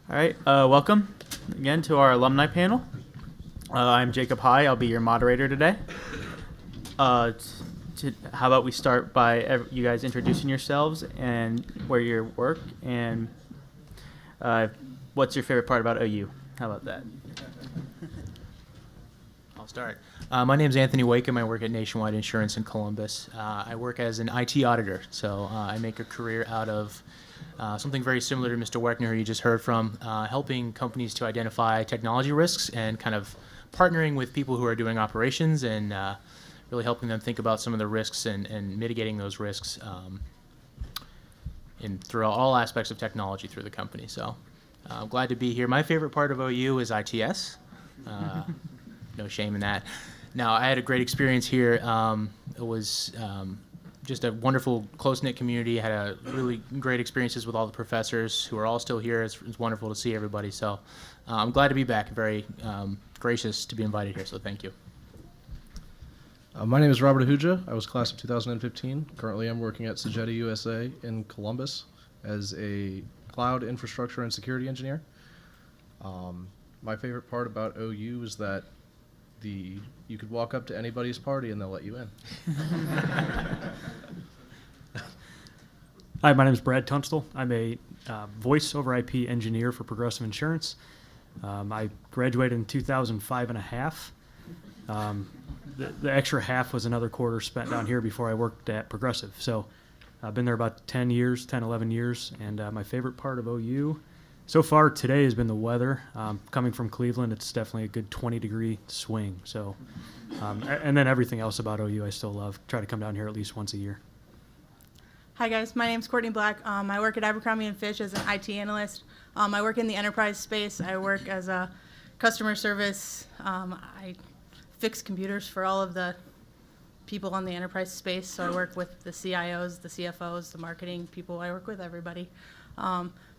All right, welcome again to our alumni panel. I'm Jacob High. I'll be your moderator today. How about we start by you guys introducing yourselves and where you work and what's your favorite part about OU? How about that? I'll start. My name is Anthony Wakeham. I work at Nationwide Insurance in Columbus. I work as an IT auditor, so I make a career out of something very similar to Mr. Weckner, who you just heard from, helping companies to identify technology risks and kind of partnering with people who are doing operations and really helping them think about some of the risks and mitigating those risks through all aspects of technology through the company. So I'm glad to be here. My favorite part of OU is ITS. No shame in that. Now, I had a great experience here. It was just a wonderful, close-knit community. I had a really great experiences with all the professors who are all still here. It's wonderful to see everybody. So I'm glad to be back. Very gracious to be invited here, so thank you. My name is Robert Ahuja. I was class of 2015. Currently, I'm working at Sagetta USA in Columbus as a cloud infrastructure and security engineer. My favorite part about OU is that you could walk up to anybody's party and they'll let you in. Hi, my name is Brad Tunstall. I'm a voice over IP engineer for Progressive Insurance. I graduated in 2005 and a half. The extra half was another quarter spent down here before I worked at Progressive. So I've been there about 10, 11 years. And my favorite part of OU so far today has been the weather. Coming from Cleveland, it's definitely a good 20-degree swing. So, and then everything else about OU I still love. Try to come down here at least once a year. Hi guys, my name's Courtney Black. I work at Abercrombie & Fitch as an IT analyst. I work in the enterprise space. I work as a customer service. I fix computers for all of the people on the enterprise space. So I work with the CIOs, the CFOs, the marketing people. I work with everybody.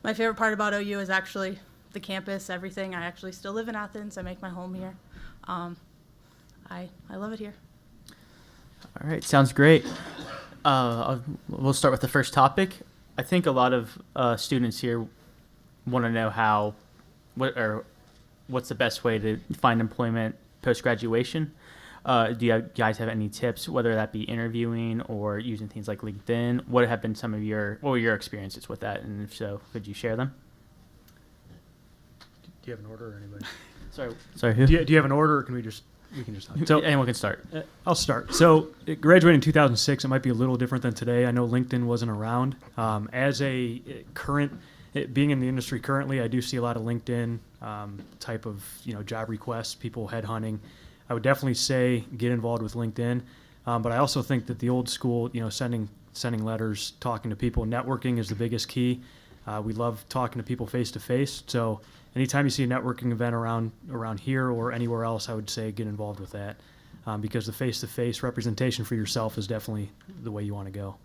My favorite part about OU is actually the campus, everything. I actually still live in Athens. I make my home here. I love it here. All right, sounds great. We'll start with the first topic. I think a lot of students here want to know what's the best way to find employment post-graduation. Do you guys have any tips, whether that be interviewing or using things like LinkedIn? What were your experiences with that? And if so, could you share them? Do you have an order or anybody? Sorry, who? Do you have an order or we can just talk? So anyone can start. I'll start. So graduated in 2006. It might be a little different than today. I know LinkedIn wasn't around. As a current, being in the industry currently, I do see a lot of LinkedIn type of job requests, people headhunting. I would definitely say get involved with LinkedIn, but I also think that the old school, sending letters, talking to people, networking is the biggest key. We love talking to people face to face. So anytime you see a networking event around here or anywhere else, I would say get involved with that because the face to face representation for yourself is definitely the way you want to go.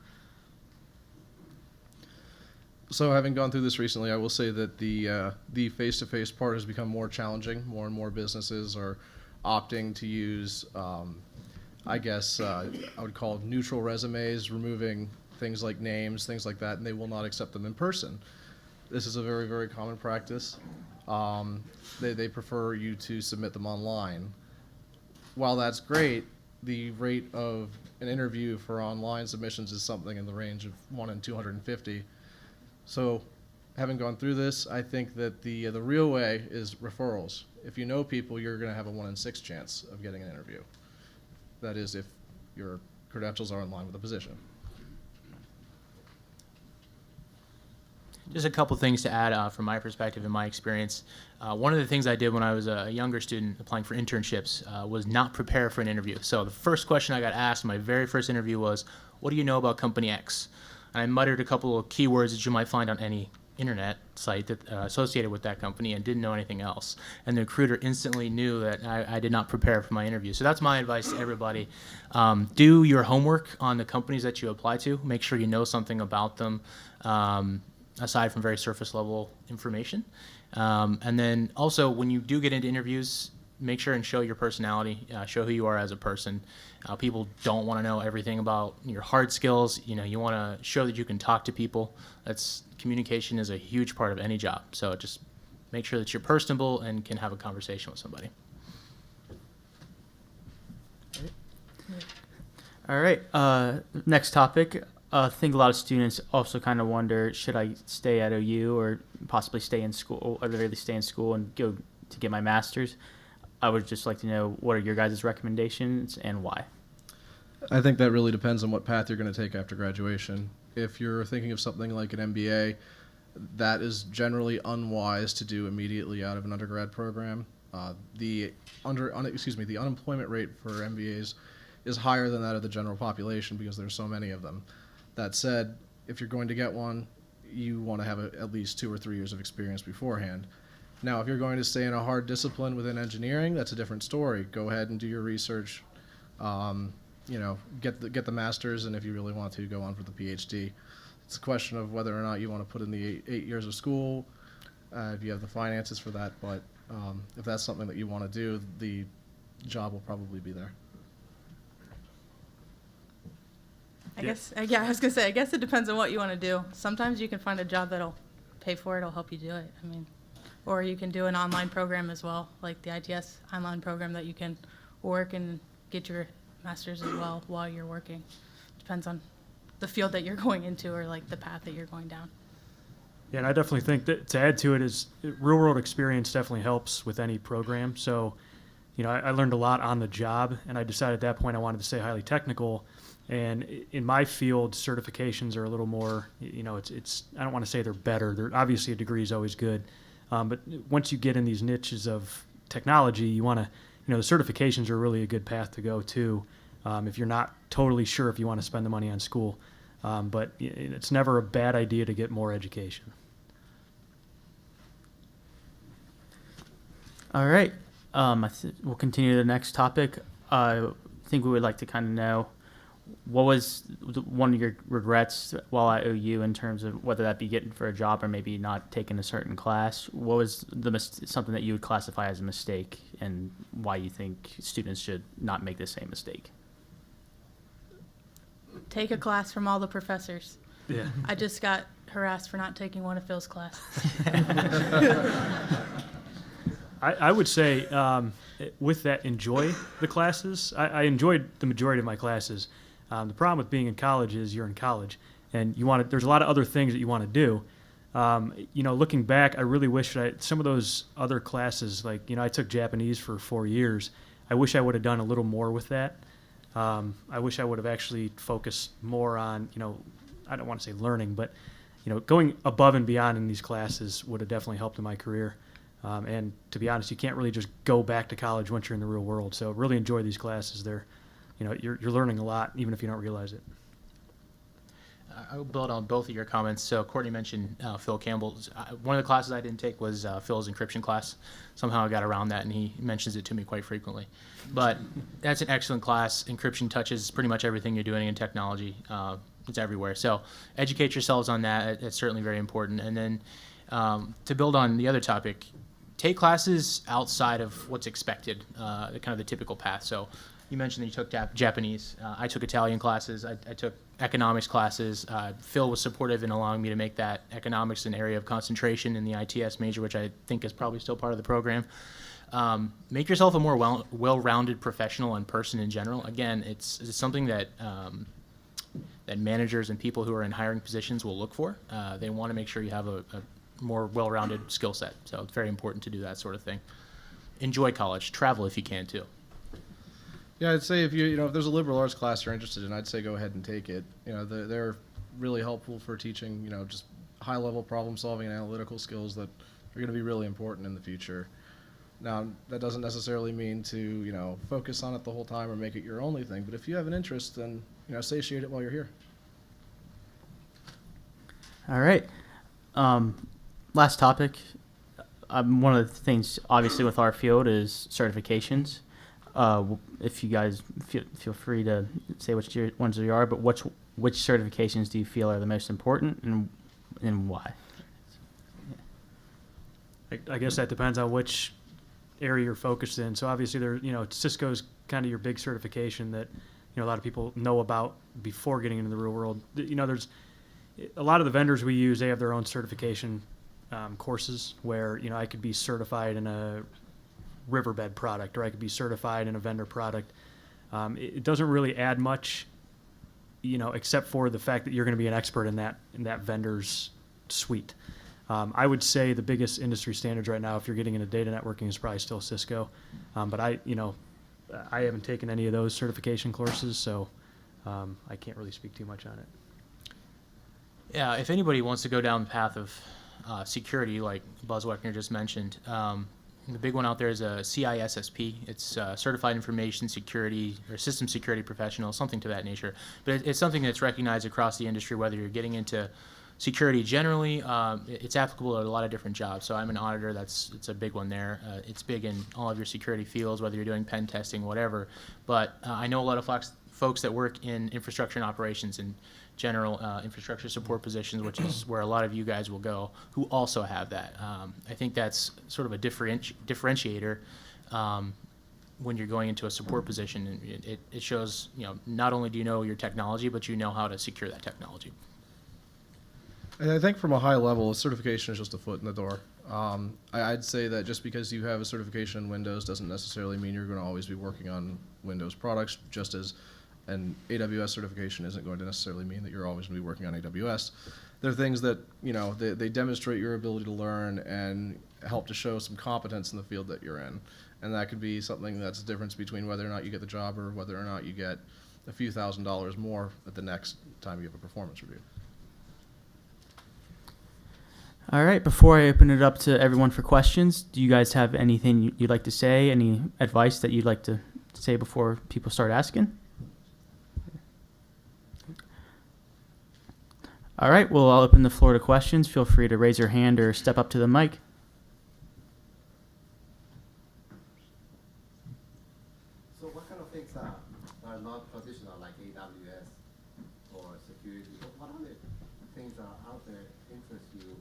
So having gone through this recently, I will say that the face-to-face part has become more challenging. More and more businesses are opting to use, I would call neutral resumes, removing things like names, things like that, and they will not accept them in person. This is a very, very common practice. They prefer you to submit them online. While that's great, the rate of an interview for online submissions is something in the range of 1 in 250. So having gone through this, I think that the real way is referrals. If you know people, you're going to have a 1 in 6 chance of getting an interview. That is if your credentials are in line with the position. Just a couple things to add from my perspective and my experience. One of the things I did when I was a younger student applying for internships was not prepare for an interview. So the first question I got asked in my very first interview was, what do you know about company X? And I muttered a couple of keywords that you might find on any internet site that associated with that company and didn't know anything else. And the recruiter instantly knew that I did not prepare for my interview. So that's my advice to everybody. Do your homework on the companies that you apply to. Make sure you know something about them aside from very surface level information. And then also when you do get into interviews, make sure and show your personality, show who you are as a person. People don't want to know everything about your hard skills. You want to show that you can talk to people. Communication is a huge part of any job. So just make sure that you're personable and can have a conversation with somebody. All right. Next topic. I think a lot of students also kind of wonder, should I stay at OU or possibly stay in school, or really stay in school and go to get my master's? I would just like to know, what are your guys' recommendations and why? I think that really depends on what path you're going to take after graduation. If you're thinking of something like an MBA, that is generally unwise to do immediately out of an undergrad program. The unemployment rate for MBAs is higher than that of the general population because there's so many of them. That said, if you're going to get one, you want to have at least 2 or 3 years of experience beforehand. Now, if you're going to stay in a hard discipline within engineering, that's a different story. Go ahead and do your research. Get the master's, and if you really want to, go on for the PhD. It's a question of whether or not you want to put in the 8 years of school, if you have the finances for that. But if that's something that you want to do, the job will probably be there. I guess it depends on what you want to do. Sometimes you can find a job that'll pay for it, it'll help you do it. I mean, or you can do an online program as well, like the ITS online program that you can work and get your master's as well while you're working. Depends on the field that you're going into or like the path that you're going down. Yeah, and I definitely think that to add to it is real world experience definitely helps with any program. So, I learned a lot on the job, and I decided at that point I wanted to stay highly technical. And in my field, certifications are a little more, it's I don't want to say they're better. They're obviously, a degree is always good. But once you get in these niches of technology, you want to, the certifications are really a good path to go to if you're not totally sure if you want to spend the money on school. But it's never a bad idea to get more education. All right. We'll continue to the next topic. I think we would like to kind of know, what was one of your regrets while at OU in terms of whether that be getting for a job or maybe not taking a certain class? What was something that you would classify as a mistake, and why you think students should not make the same mistake? Take a class from all the professors. Yeah. I just got harassed for not taking one of Phil's classes. I would say with that, enjoy the classes. I enjoyed the majority of my classes. The problem with being in college is you're in college, and there's a lot of other things that you want to do. Looking back, I really wish some of those other classes, like, I took Japanese for 4 years. I wish I would have done a little more with that. I wish I would have actually focused more on, I don't want to say learning, but, going above and beyond in these classes would have definitely helped in my career. And to be honest, you can't really just go back to college once you're in the real world. So really enjoy these classes. They're, you're learning a lot, even if you don't realize it. I will build on both of your comments. So Courtney mentioned Phil Campbell. One of the classes I didn't take was Phil's encryption class. Somehow I got around that, and he mentions it to me quite frequently. But that's an excellent class. Encryption touches pretty much everything you're doing in technology. It's everywhere. So educate yourselves on that. It's certainly very important. And then to build on the other topic, take classes outside of what's expected, kind of the typical path. So you mentioned that you took Japanese. I took Italian classes. I took economics classes. Phil was supportive in allowing me to make that economics an area of concentration in the ITS major, which I think is probably still part of the program. Make yourself a more well-rounded professional and person in general. Again, it's something that that managers and people who are in hiring positions will look for. They want to make sure you have a more well-rounded skill set. So it's very important to do that sort of thing. Enjoy college. Travel if you can too. Yeah, I'd say if if there's a liberal arts class you're interested in, I'd say go ahead and take it. They're really helpful for teaching, just high-level problem solving and analytical skills that are going to be really important in the future. Now, that doesn't necessarily mean to, focus on it the whole time or make it your only thing, but if you have an interest, then, satiate it while you're here. All right. Last topic. One of the things, obviously, with our field is certifications. If you guys feel free to say which ones you are, but which certifications do you feel are the most important, and why? I guess that depends on which area you're focused in. So obviously Cisco's kind of your big certification that, a lot of people know about before getting into the real world. There's a lot of the vendors we use, they have their own certification courses where, you know, I could be certified in a riverbed product, or I could be certified in a vendor product. It doesn't really add much, you know, except for the fact that you're going to be an expert in that vendor's suite. I would say the biggest industry standards right now, if you're getting into data networking, is probably still Cisco. But I haven't taken any of those certification courses, so I can't really speak too much on it. Yeah, if anybody wants to go down the path of security, like Buzz Weckner just mentioned, the big one out there is a CISSP. It's Certified Information Security or System Security Professional, something to that nature. But it's something that's recognized across the industry, whether you're getting into security generally. It's applicable at a lot of different jobs. So I'm an auditor. It's a big one there. It's big in all of your security fields, whether you're doing pen testing, whatever. But I know a lot of folks that work in infrastructure and operations and general infrastructure support positions, which is where a lot of you guys will go, who also have that. I think that's sort of a differentiator when you're going into a support position. And it shows, you know, not only do you know your technology, but you know how to secure that technology. And I think from a high level, a certification is just a foot in the door. I'd say that just because you have a certification in Windows doesn't necessarily mean you're going to always be working on Windows products, just as an AWS certification isn't going to necessarily mean that you're always going to be working on AWS. There are things that, you know, they demonstrate your ability to learn and help to show some competence in the field that you're in. And that could be something that's a difference between whether or not you get the job or whether or not you get a few $1,000s more at the next time you have a performance review. All right, before I open it up to everyone for questions, do you guys have anything you'd like to say, any advice that you'd like to say before people start asking? All right, well, I'll open the floor to questions. Feel free to raise your hand or step up to the mic. So what kind of things are not traditional, like AWS or security? What other things are out there interest you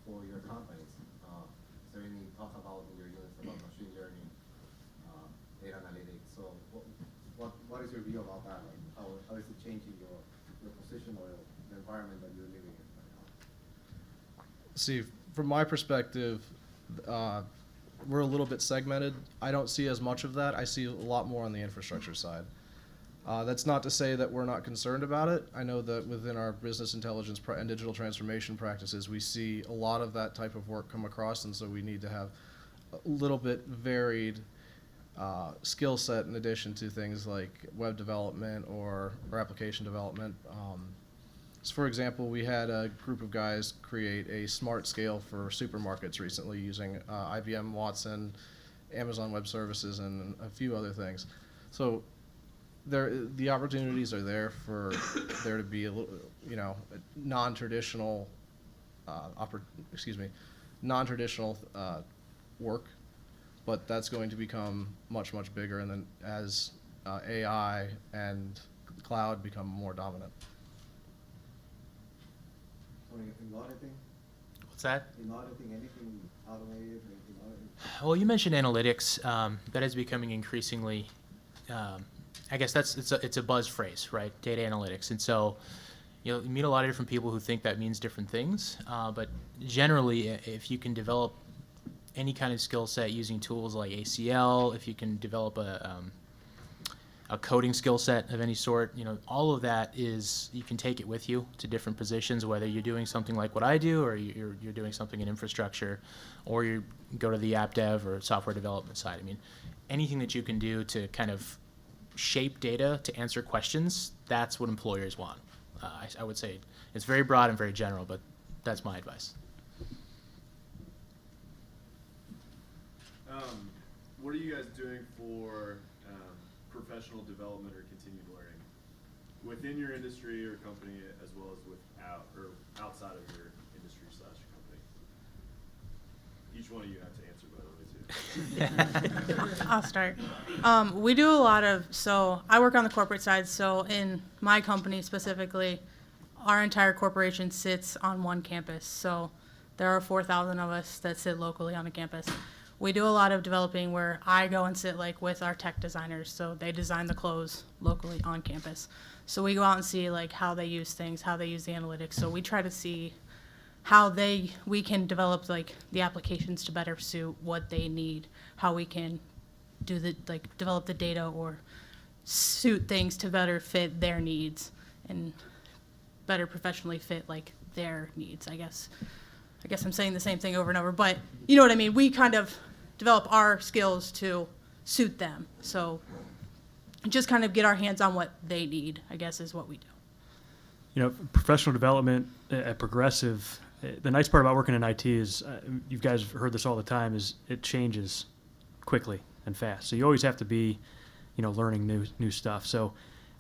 for your companies? Is there any talk about in your units about machine learning, data analytics? So what is your view about that? Like how is it changing your position or the environment that you're living in right now? See, from my perspective, we're a little bit segmented. I don't see as much of that. I see a lot more on the infrastructure side. That's not to say that we're not concerned about it. I know that within our business intelligence and digital transformation practices, we see a lot of that type of work come across, and so we need to have a little bit varied skill set in addition to things like web development or application development. So for example, we had a group of guys create a smart scale for supermarkets recently using IBM Watson, Amazon Web Services, and a few other things. So the opportunities are there for there to be a little, you know, non-traditional, non-traditional work, but that's going to become much, much bigger, and then as AI and cloud become more dominant. So in auditing? What's that? In auditing, anything automated? In auditing? Well, you mentioned analytics. That is becoming increasingly, I guess it's a buzz phrase, right? Data analytics. And so you meet a lot of different people who think that means different things. But generally, if you can develop any kind of skill set using tools like ACL, if you can develop a coding skill set of any sort, all of that is, you can take it with you to different positions, whether you're doing something like what I do, or you're doing something in infrastructure, or you go to the app dev or software development side. I mean, anything that you can do to kind of shape data to answer questions, that's what employers want. I would say it's very broad and very general, but that's my advice. What are you guys doing for professional development or continued learning within your industry or company, as well as outside of your industry / company? Each one of you have to answer, by the way, too. I'll start. We do a lot of, so I work on the corporate side, so in my company specifically, our entire corporation sits on one campus. So there are 4,000 of us that sit locally on a campus. We do a lot of developing where I go and sit with our tech designers, so they design the clothes locally on campus. So we go out and see how they use things, how they use the analytics. So we try to see how we can develop like the applications to better suit what they need, how we can develop the data or suit things to better fit their needs and better professionally fit like their needs. I guess I'm saying the same thing over and over, but you know what I mean. We kind of develop our skills to suit them. So just kind of get our hands on what they need, I guess, is what we do. You know, professional development at Progressive, the nice part about working in IT is, you guys have heard this all the time, is it changes quickly and fast. So you always have to be, you know, learning new stuff. So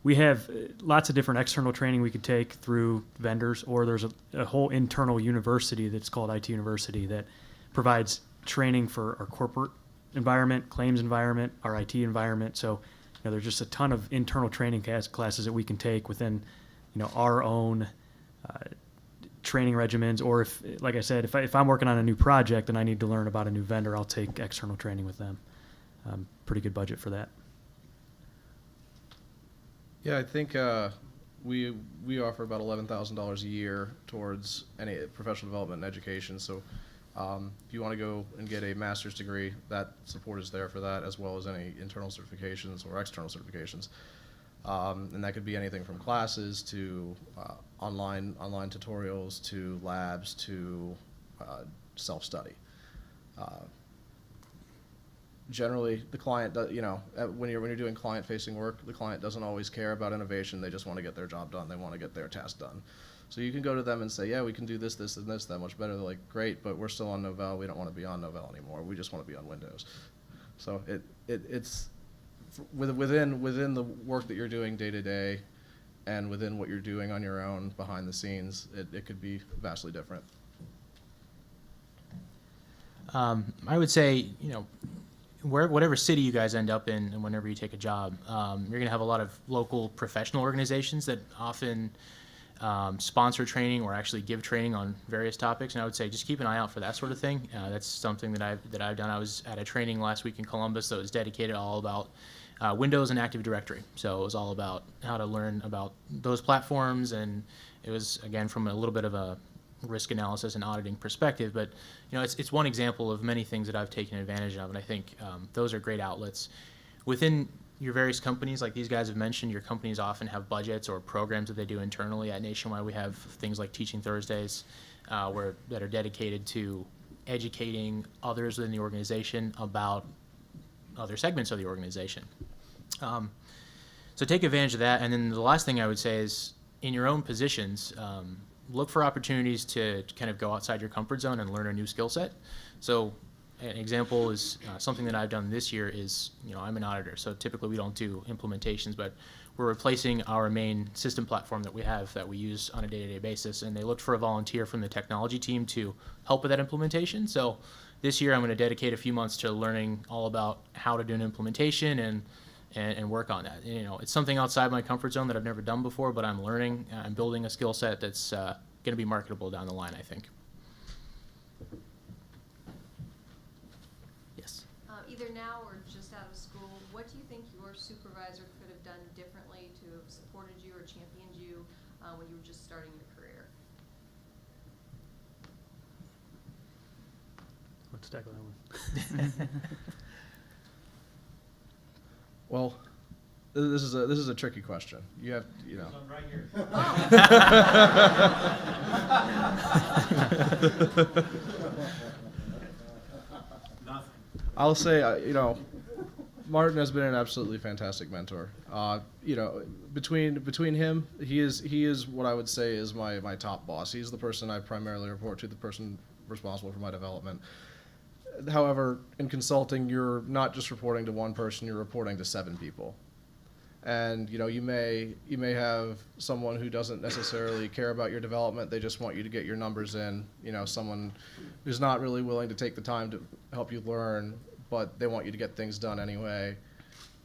we have lots of different external training we could take through vendors, or there's a whole internal university that's called IT University that provides training for our corporate environment, claims environment, our IT environment. So, you know, there's just a ton of internal training classes that we can take within, you know, our own training regimens. Or if, like I said, if I'm working on a new project and I need to learn about a new vendor, I'll take external training with them. Pretty good budget for that. Yeah, I think we offer about $11,000 a year towards any professional development and education. So if you want to go and get a master's degree, that support is there for that, as well as any internal certifications or external certifications. And that could be anything from classes to online tutorials to labs to self-study. Generally, the client, you know, when you're doing client-facing work, the client doesn't always care about innovation. They just want to get their job done. They want to get their task done. So you can go to them and say, yeah, we can do this, this, and this that much better. They're like, great, but we're still on Novell. We don't want to be on Novell anymore. We just want to be on Windows. So it's within the work that you're doing day to day, and within what you're doing on your own behind the scenes, it could be vastly different. I would say, you know, whatever city you guys end up in and whenever you take a job, you're going to have a lot of local professional organizations that often sponsor training or actually give training on various topics. And I would say just keep an eye out for that sort of thing. That's something that I've done. I was at a training last week in Columbus that was dedicated all about Windows and Active Directory. So it was all about how to learn about those platforms, and it was, again, from a little bit of a risk analysis and auditing perspective, but you know, it's one example of many things that I've taken advantage of, and I think those are great outlets. Within your various companies, like these guys have mentioned, your companies often have budgets or programs that they do internally. At Nationwide, we have things like Teaching Thursdays that are dedicated to educating others within the organization about other segments of the organization. So take advantage of that, and then the last thing I would say is, in your own positions, look for opportunities to kind of go outside your comfort zone and learn a new skill set. So an example is something that I've done this year is, you know, I'm an auditor, so typically we don't do implementations, but we're replacing our main system platform that we have that we use on a day-to-day basis, and they looked for a volunteer from the technology team to help with that implementation. So this year I'm going to dedicate a few months to learning all about how to do an implementation and work on that. You know, it's something outside my comfort zone that I've never done before, but I'm learning. I'm building a skill set that's going to be marketable down the line, I think. Yes. Either now or just out of school, what do you think your supervisor could have done differently to have supported you or championed you when you were just starting your career? Let's tackle that one. Well, this is a tricky question. You have, you know. Right here. I'll say, you know, Martin has been an absolutely fantastic mentor. You know, between him, he is what I would say is my top boss. He's the person I primarily report to, the person responsible for my development. However, in consulting, you're not just reporting to one person, you're reporting to 7 people. And you know, you may have someone who doesn't necessarily care about your development. They just want you to get your numbers in. You know, someone who's not really willing to take the time to help you learn, but they want you to get things done anyway.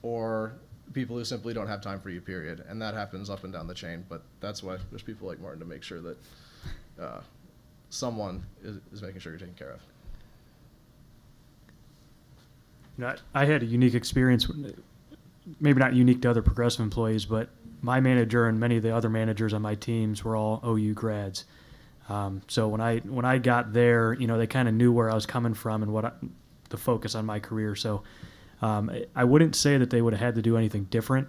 Or people who simply don't have time for you, period. And that happens up and down the chain. But that's why there's people like Martin to make sure that someone is making sure you're taken care of. You know, I had a unique experience, maybe not unique to other Progressive employees, but my manager and many of the other managers on my teams were all OU grads. So when I got there, they kind of knew where I was coming from and the focus on my career. So I wouldn't say that they would have had to do anything different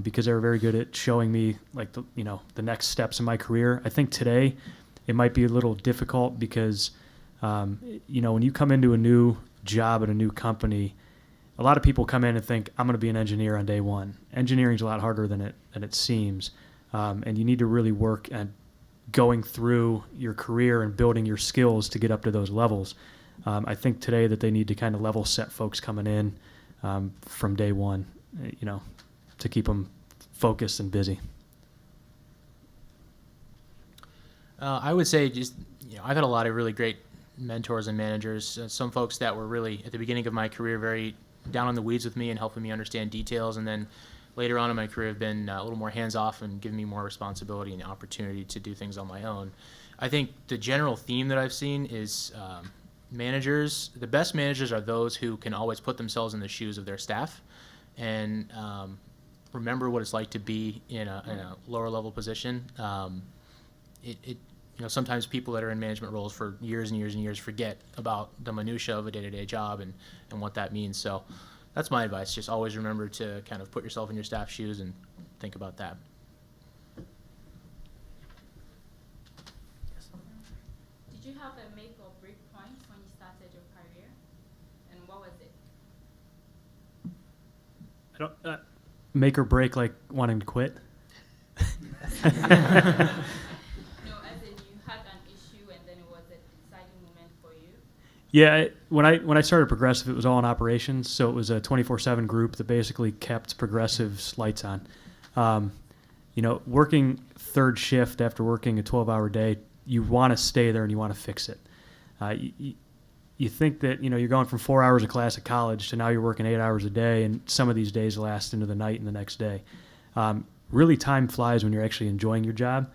because they were very good at showing me like the next steps in my career. I think today it might be a little difficult because when you come into a new job at a new company, a lot of people come in and think I'm going to be an engineer on day one. Engineering is a lot harder than it seems, and you need to really work at going through your career and building your skills to get up to those levels. I think today that they need to kind of level set folks coming in from day one, to keep them focused and busy. I would say I've had a lot of really great mentors and managers. Some folks that were really at the beginning of my career very down in the weeds with me and helping me understand details, and then later on in my career have been a little more hands-off and given me more responsibility and the opportunity to do things on my own. I think the general theme that I've seen is managers, the best managers are those who can always put themselves in the shoes of their staff and remember what it's like to be in a lower level position. Sometimes people that are in management roles for years and years and years forget about the minutia of a day-to-day job and what that means. So that's my advice. Just always remember to kind of put yourself in your staff's shoes and think about that. Did you have a make or break point when you started your career? And what was it? Make or break, like wanting to quit? No, as in you had an issue and then it was a deciding moment for you? Yeah, when I started Progressive, it was all in operations, so it was a 24/7 group that basically kept Progressive's lights on. Working third shift after working a 12-hour day, you want to stay there and you want to fix it. You think that you're going from 4 hours of class at college to now you're working 8 hours a day, and some of these days last into the night and the next day. Really, time flies when you're actually enjoying your job.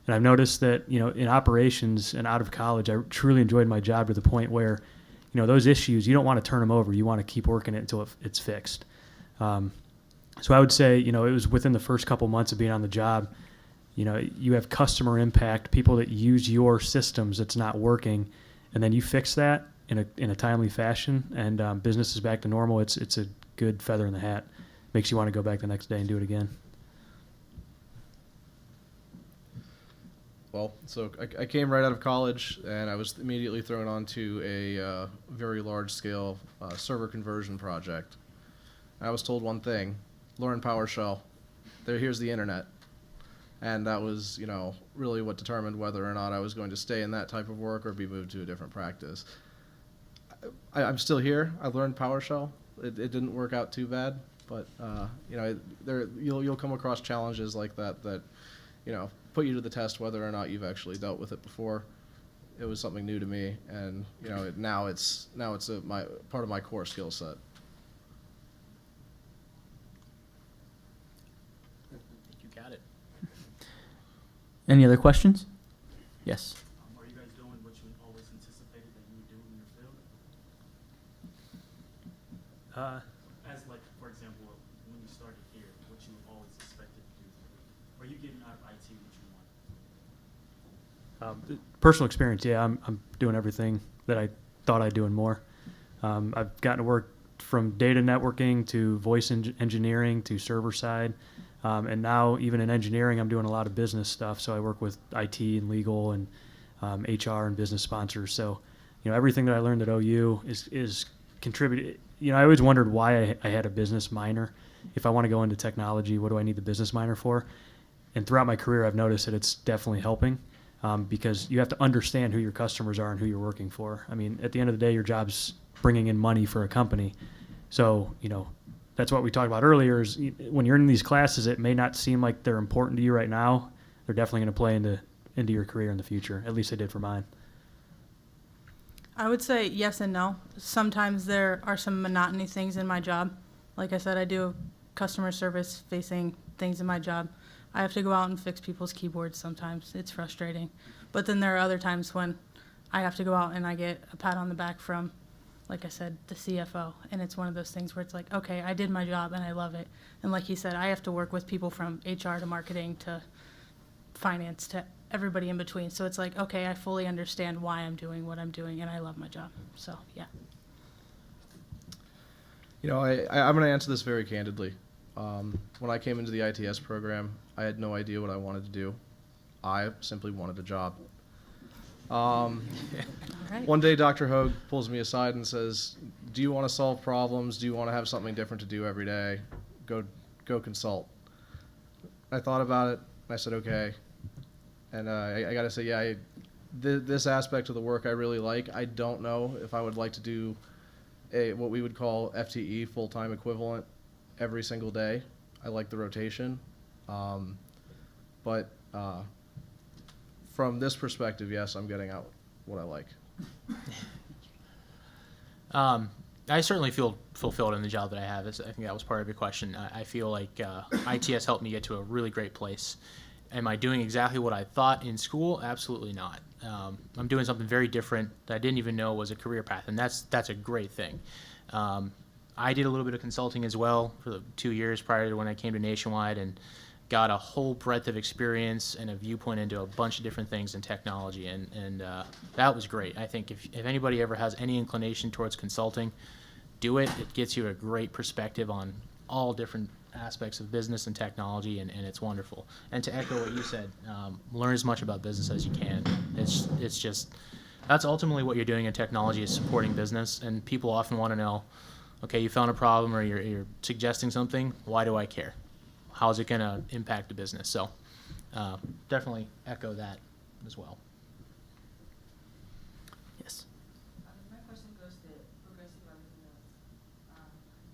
And I've noticed that, in operations and out of college, I truly enjoyed my job to the point where, those issues, you don't want to turn them over. You want to keep working it until it's fixed. So I would say, it was within the first couple months of being on the job, you have customer impact, people that use your systems that's not working, and then you fix that in a timely fashion, and business is back to normal. It's a good feather in the hat. Makes you want to go back the next day and do it again. Well, so I came right out of college, and I was immediately thrown onto a very large-scale server conversion project. I was told one thing: learn PowerShell. Here's the internet. And that was, really what determined whether or not I was going to stay in that type of work or be moved to a different practice. I'm still here. I learned PowerShell. It didn't work out too bad, but you'll come across challenges like that put you to the test whether or not you've actually dealt with it before. It was something new to me, and now it's my part of my core skill set. You got it. Any other questions? Yes. Are you guys doing what you always anticipated that you would do in your field? As like, for example, when you started here, what you always expected to do? Are you getting out of IT what you want? Personal experience, yeah, I'm doing everything that I thought I'd do and more. I've gotten to work from data networking to voice engineering to server side. And now even in engineering, I'm doing a lot of business stuff. So I work with IT and legal and HR and business sponsors. So, everything that I learned at OU is contributed. I always wondered why I had a business minor. If I want to go into technology, what do I need the business minor for? And throughout my career, I've noticed that it's definitely helping because you have to understand who your customers are and who you're working for. I mean, at the end of the day, your job's bringing in money for a company. So, that's what we talked about earlier is when you're in these classes, it may not seem like they're important to you right now. They're definitely going to play into your career in the future. At least they did for mine. I would say yes and no. Sometimes there are some monotony things in my job. Like I said, I do customer service facing things in my job. I have to go out and fix people's keyboards sometimes. It's frustrating. But then there are other times when I have to go out and I get a pat on the back from, like I said, the CFO. And it's one of those things where it's like, okay, I did my job and I love it. And like he said, I have to work with people from HR to marketing to finance to everybody in between. So it's like, okay, I fully understand why I'm doing what I'm doing, and I love my job. So yeah. You know, I'm going to answer this very candidly. When I came into the ITS program, I had no idea what I wanted to do. I simply wanted a job. All right. One day, Dr. Hogue pulls me aside and says, "Do you want to solve problems? Do you want to have something different to do every day? Go consult." I thought about it. I said, "Okay." And I got to say, yeah, this aspect of the work I really like. I don't know if I would like to do what we would call FTE, full-time equivalent, every single day. I like the rotation. But from this perspective, yes, I'm getting out what I like. I certainly feel fulfilled in the job that I have. I think that was part of your question. I feel like ITS helped me get to a really great place. Am I doing exactly what I thought in school? Absolutely not. I'm doing something very different that I didn't even know was a career path, and that's a great thing. I did a little bit of consulting as well for the 2 years prior to when I came to Nationwide, and got a whole breadth of experience and a viewpoint into a bunch of different things in technology, and that was great. I think if anybody ever has any inclination towards consulting, do it. It gets you a great perspective on all different aspects of business and technology, and it's wonderful. And to echo what you said, learn as much about business as you can. It's just, that's ultimately what you're doing in technology, is supporting business, and people often want to know, okay, you found a problem or you're suggesting something, why do I care? How is it going to impact the business? So definitely echo that as well. Yes. My question goes to progressive alumni.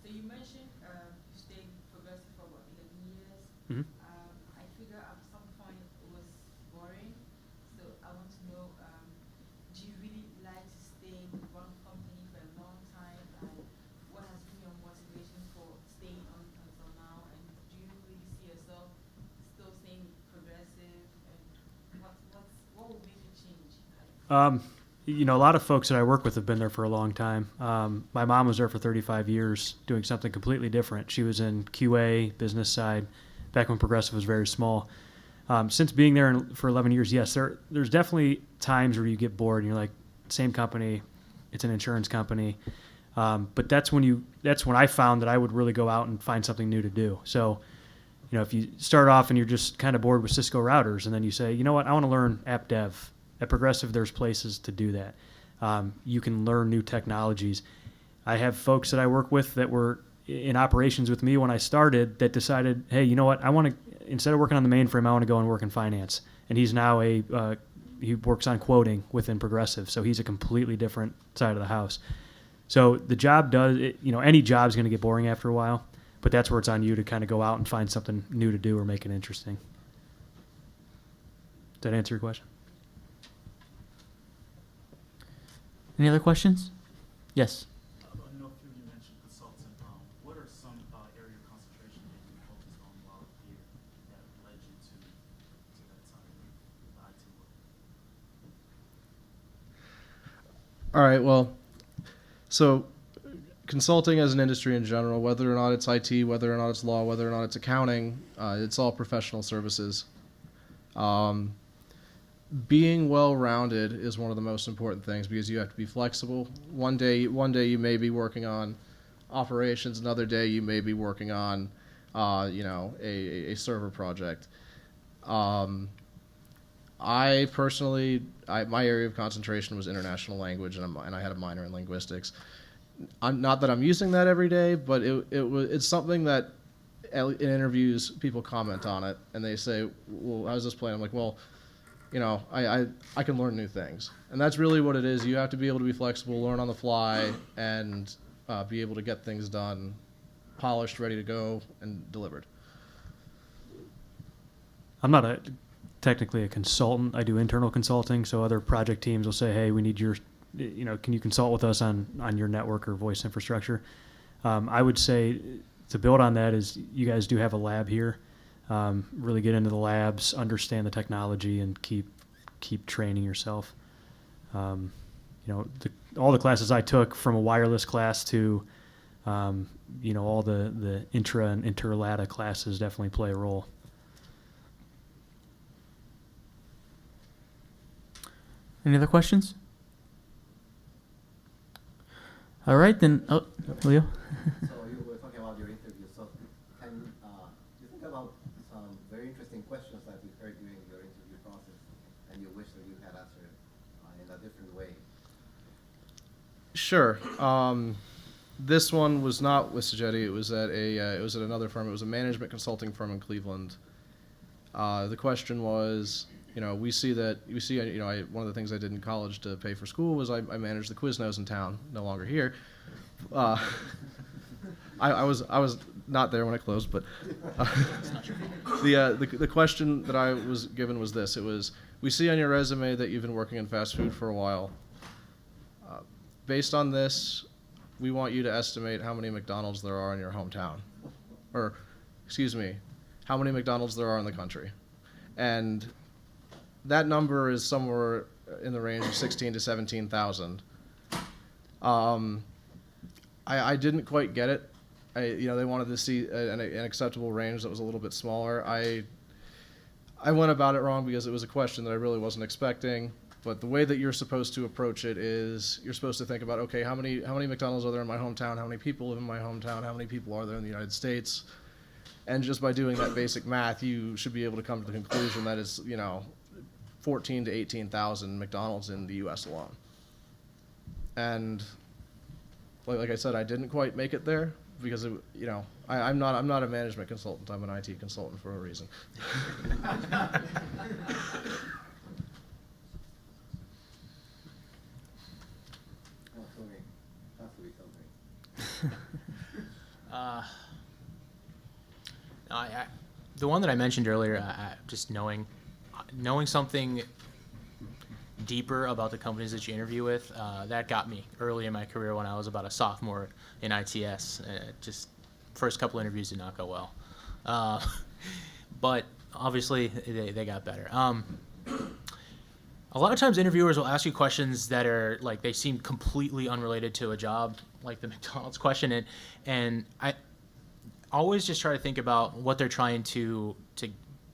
So you mentioned you stayed progressive for about 11 years. Mhm. I figure at some point it was boring. So I want to know, do you really like to stay with one company for a long time? And what has been your motivation for staying on until now? And do you really see yourself still staying progressive? And what will make you change? A lot of folks that I work with have been there for a long time. My mom was there for 35 years doing something completely different. She was in QA, business side, back when Progressive was very small. Since being there for 11 years, yes, there's definitely times where you get bored and you're like, same company, it's an insurance company. But that's when I found that I would really go out and find something new to do. So, if you start off and you're just kind of bored with Cisco routers, and then you say, you know what, I want to learn app dev. At Progressive, there's places to do that. You can learn new technologies. I have folks that I work with that were in operations with me when I started that decided, hey, you know what, I want to, instead of working on the mainframe, I want to go and work in finance. And he's now he works on quoting within Progressive, so he's a completely different side of the house. So the job any job is going to get boring after a while, but that's where it's on you to kind of go out and find something new to do or make it interesting. Does that answer your question? Any other questions? Yes. I know you mentioned consulting. What are some area of concentration that you focused on while here that led you to that time in the IT world? All right, well, so consulting as an industry in general, whether or not it's IT, whether or not it's law, whether or not it's accounting, it's all professional services. Being well-rounded is one of the most important things because you have to be flexible. One day you may be working on operations, another day you may be working on, a server project. I personally, my area of concentration was international language, and I had a minor in linguistics. Not that I'm using that every day, but it's something that in interviews people comment on it, and they say, "Well, how's this playing?" I'm like, "Well, I can learn new things," and that's really what it is. You have to be able to be flexible, learn on the fly, and be able to get things done, polished, ready to go, and delivered. I'm not technically a consultant. I do internal consulting, so other project teams will say, hey, we need your, can you consult with us on your network or voice infrastructure? I would say to build on that is you guys do have a lab here. Really get into the labs, understand the technology, and keep training yourself. All the classes I took, from a wireless class to, all the intra and interlata classes, definitely play a role. Any other questions? All right, then. Oh, Leo. So you were talking about your interview. So can you think about some very interesting questions that you heard during your interview process, and you wish that you had answered in a different way? Sure. This one was not with Sagetti. It was at another firm. It was a management consulting firm in Cleveland. The question was, one of the things I did in college to pay for school was I managed the Quiznos in town. No longer here. I was not there when it closed, but the question that I was given was this. It was, we see on your resume that you've been working in fast food for a while. Based on this, we want you to estimate how many McDonald's there are in your hometown. Or, excuse me, how many McDonald's there are in the country. And that number is somewhere in the range of 16 to 17,000. I didn't quite get it. They wanted to see an acceptable range that was a little bit smaller. I went about it wrong because it was a question that I really wasn't expecting. But the way that you're supposed to approach it is you're supposed to think about, okay, how many McDonald's are there in my hometown? How many people live in my hometown? How many people are there in the United States? And just by doing that basic math, you should be able to come to the conclusion that it's, 14 to 18,000 McDonald's in the U.S. alone. And like I said, I didn't quite make it there because I'm not a management consultant. I'm an IT consultant for a reason. The one that I mentioned earlier, just knowing something deeper about the companies that you interview with, that got me early in my career when I was about a sophomore in ITS. Just first couple interviews did not go well, but obviously they got better. A lot of times interviewers will ask you questions that are like they seem completely unrelated to a job, like the McDonald's question, and I always just try to think about what they're trying to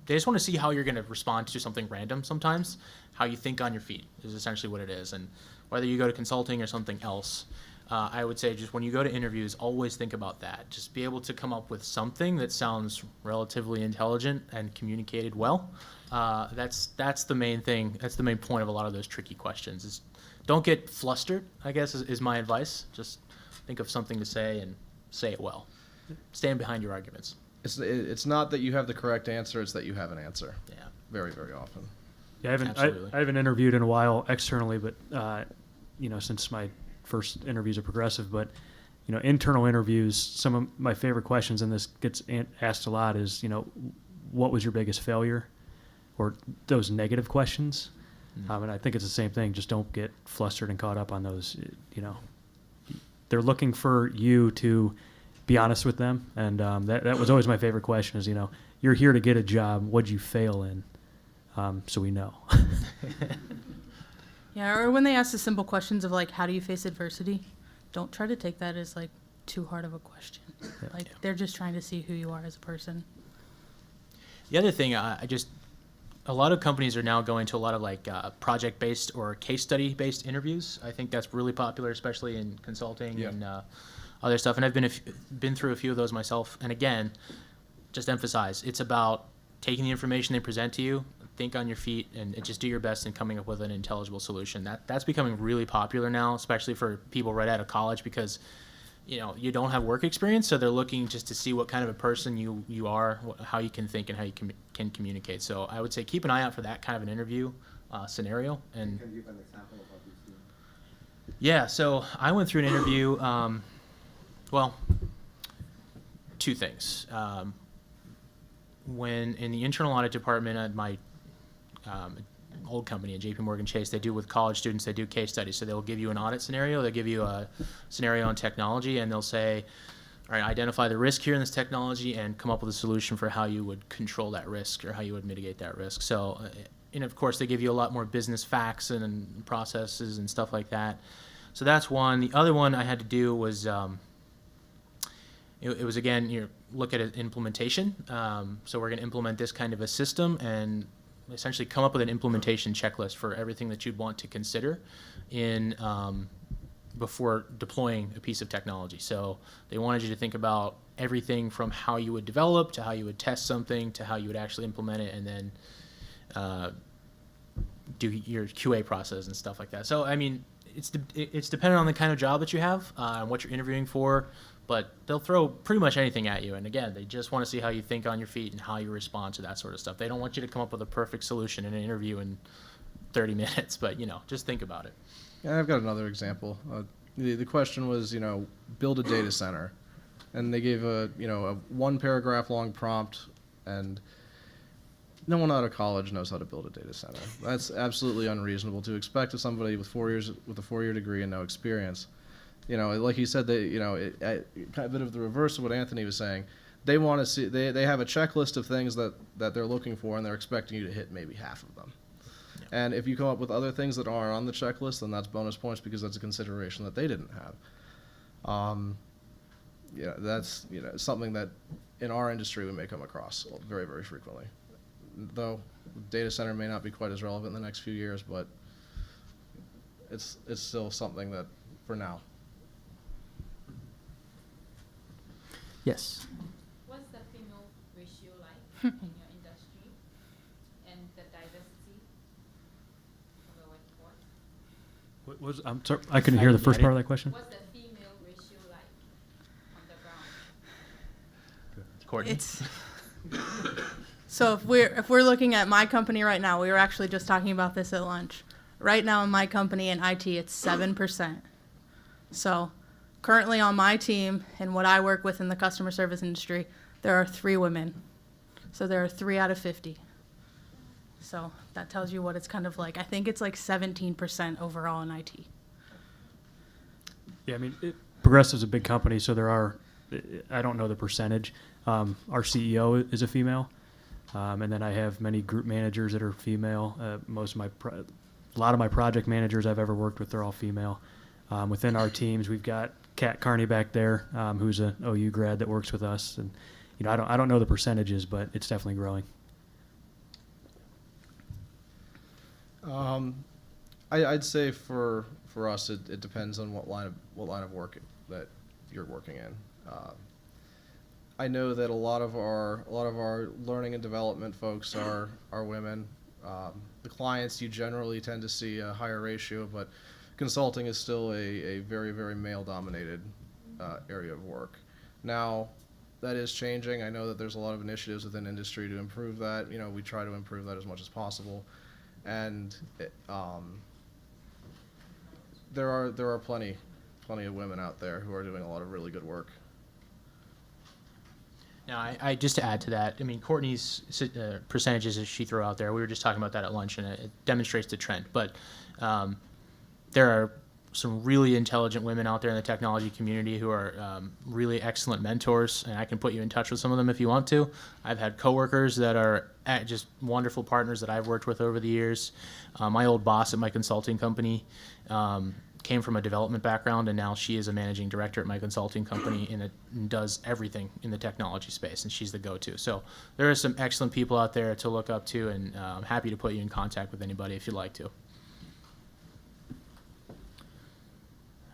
they just want to see how you're going to respond to something random sometimes. How you think on your feet is essentially what it is. And whether you go to consulting or something else, I would say just when you go to interviews, always think about that. Just be able to come up with something that sounds relatively intelligent and communicated well. That's the main thing. That's the main point of a lot of those tricky questions is don't get flustered, I guess, is my advice. Just think of something to say and say it well. Stand behind your arguments. It's not that you have the correct answer, it's that you have an answer. Yeah. Very, very often. Yeah, Absolutely. I haven't interviewed in a while externally, but since my first interviews are progressive, but internal interviews, some of my favorite questions, and this gets asked a lot, is what was your biggest failure, or those negative questions. And I think it's the same thing. Just don't get flustered and caught up on those. They're looking for you to be honest with them, and that was always my favorite question. Is you're here to get a job. What'd you fail in? So we know. Yeah, or when they ask the simple questions of how do you face adversity, don't try to take that as too hard of a question. Yeah. They're just trying to see who you are as a person. The other thing, a lot of companies are now going to a lot of project-based or case study-based interviews. I think that's really popular, especially in consulting and other stuff. And I've been through a few of those myself. And again, just emphasize, it's about taking the information they present to you, think on your feet, and just do your best in coming up with an intelligible solution. That's becoming really popular now, especially for people right out of college because you don't have work experience, so they're looking just to see what kind of a person you are, how you can think, and how you can communicate. So I would say keep an eye out for that kind of an interview scenario. And Can you give an example of what you've seen? yeah, so I went through an interview. Well, two things. When in the internal audit department at my old company at JP Morgan Chase, they do with college students, they do case studies. So they'll give you an audit scenario, they'll give you a scenario on technology, and they'll say, all right, identify the risk here in this technology and come up with a solution for how you would control that risk or how you would mitigate that risk. So, and of course, they give you a lot more business facts and processes and stuff like that. So that's one. The other one I had to do was, it was, again, look at an implementation. So we're going to implement this kind of a system, and essentially come up with an implementation checklist for everything that you'd want to consider in before deploying a piece of technology. So they wanted you to think about everything from how you would develop to how you would test something to how you would actually implement it, and then do your QA process and stuff like that. So I mean, it's dependent on the kind of job that you have and what you're interviewing for, but they'll throw pretty much anything at you. And again, they just want to see how you think on your feet and how you respond to that sort of stuff. They don't want you to come up with a perfect solution in an interview in 30 minutes, but just think about it. Yeah, I've got another example. The question was, build a data center, and they gave a 1 paragraph long prompt, and no one out of college knows how to build a data center. That's absolutely unreasonable to expect of somebody with 4 years with a 4-year degree and no experience. Like you said, kind of a bit of the reverse of what Anthony was saying. They want to see they have a checklist of things that they're looking for, and they're expecting you to hit maybe half of them. And if you come up with other things that are on the checklist, then that's bonus points because that's a consideration that they didn't have. That's something that in our industry we may come across very, very frequently. Though data center may not be quite as relevant in the next few years, but it's still something that for now. Yes. What's the female ratio like in your industry and the diversity of the workforce? What was, I'm sorry, I couldn't hear the first part of that question. What's the female ratio like on the ground? Courtney? It's so if we're looking at my company right now, we were actually just talking about this at lunch. Right now in my company in IT, it's 7%. So currently on my team and what I work with in the customer service industry, there are 3 women. So there are 3 out of 50. So that tells you what it's kind of like. I think it's like 17% overall in IT. Yeah, I mean, Progressive's a big company, so there are, I don't know the percentage. Our CEO is a female, and then I have many group managers that are female. A lot of my project managers I've ever worked with, they're all female. Within our teams, we've got Kat Carney back there, who's an OU grad that works with us, and I don't know the percentages, but it's definitely growing. I'd say for us, it depends on what line of work that you're working in. I know that a lot of our learning and development folks are women. The clients, you generally tend to see a higher ratio, but consulting is still a very, very male-dominated area of work. Now, that is changing. I know that there's a lot of initiatives within industry to improve that. We try to improve that as much as possible, and there are plenty of women out there who are doing a lot of really good work. Now, I just to add to that, I mean, Courtney's percentages that she threw out there, we were just talking about that at lunch, and it demonstrates the trend. But there are some really intelligent women out there in the technology community who are really excellent mentors, and I can put you in touch with some of them if you want to. I've had coworkers that are just wonderful partners that I've worked with over the years. My old boss at my consulting company came from a development background, and now she is a managing director at my consulting company and does everything in the technology space, and she's the go-to. So there are some excellent people out there to look up to, and I'm happy to put you in contact with anybody if you'd like to.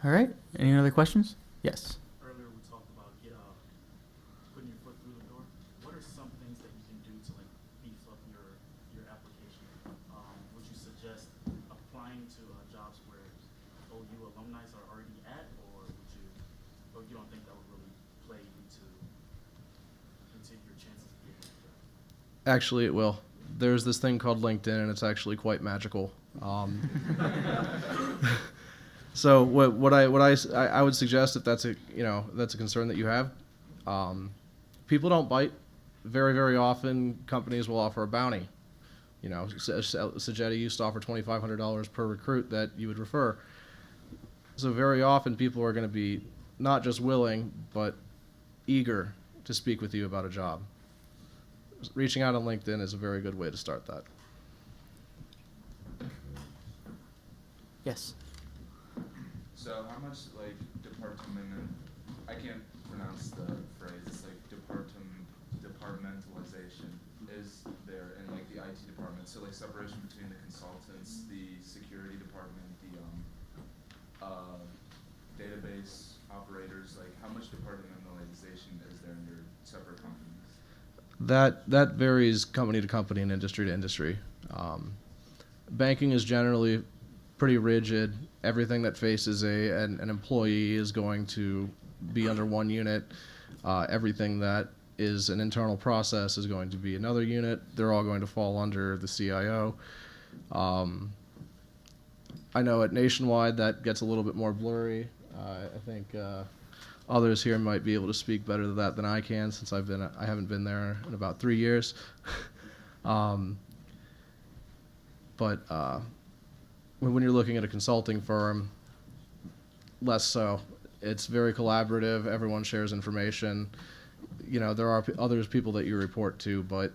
All right. Any other questions? Yes. Earlier we talked about putting your foot through the door. What are some things that you can do to beef up your application? Would you suggest applying to jobs where OU alumni are already at, or you don't think that would really play into your chances of getting a job? Actually, it will. There's this thing called LinkedIn, and it's actually quite magical. So what I would suggest, if that's a concern that you have, people don't bite. Very, very often, companies will offer a bounty. Sagetta used to offer $2,500 per recruit that you would refer. So very often, people are going to be not just willing, but eager to speak with you about a job. Reaching out on LinkedIn is a very good way to start that. Yes. So how much department, I can't pronounce the phrase, it's departmentalization is there in like the IT department? So like separation between the consultants, the security department, the database operators. Like how much departmentalization is there in your separate companies? That varies company to company and industry to industry. Banking is generally pretty rigid. Everything that faces an employee is going to be under one unit. Everything that is an internal process is going to be another unit. They're all going to fall under the CIO. I know at Nationwide that gets a little bit more blurry. I think others here might be able to speak better to that than I can, since I haven't been there in about 3 years. But when you're looking at a consulting firm, less so. It's very collaborative. Everyone shares information. You know, there are people that you report to, but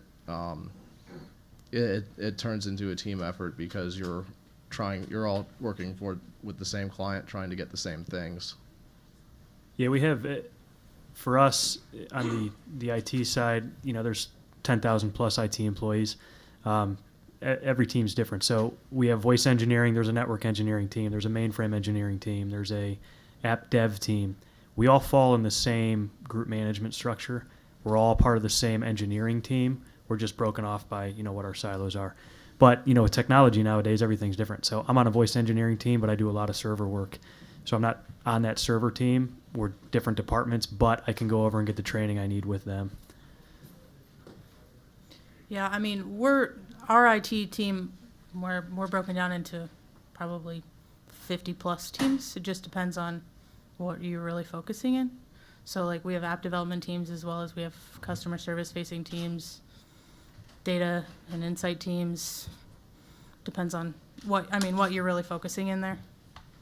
it turns into a team effort because you're all working with the same client, trying to get the same things. Yeah, we have, for us, on the IT side, you know, there's 10,000 plus IT employees. Every team's different. So we have voice engineering, there's a network engineering team, there's a mainframe engineering team, there's a app dev team. We all fall in the same group management structure. We're all part of the same engineering team. We're just broken off by, you know, what our silos are. But, you know, with technology nowadays, everything's different. So I'm on a voice engineering team, but I do a lot of server work. So I'm not on that server team. We're different departments, but I can go over and get the training I need with them. Yeah, I mean, our IT team, we're broken down into probably 50 plus teams. It just depends on what you're really focusing in. So like we have app development teams, as well as we have customer service facing teams, data and insight teams. Depends on what you're really focusing in there.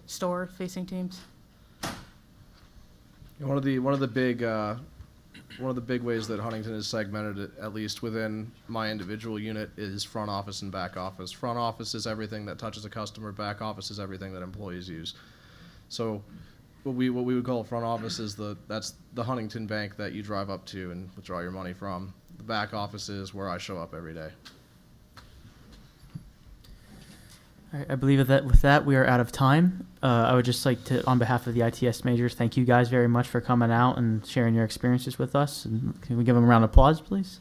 Store facing teams. One of the big ways that Huntington is segmented, at least within my individual unit, is front office and back office. Front office is everything that touches a customer. Back office is everything that employees use. So what we would call front office is that's the Huntington bank that you drive up to and withdraw your money from. The back office is where I show up every day. All right, I believe with that, we are out of time. I would just like to, on behalf of the ITS majors, thank you guys very much for coming out and sharing your experiences with us. And can we give them a round of applause, please?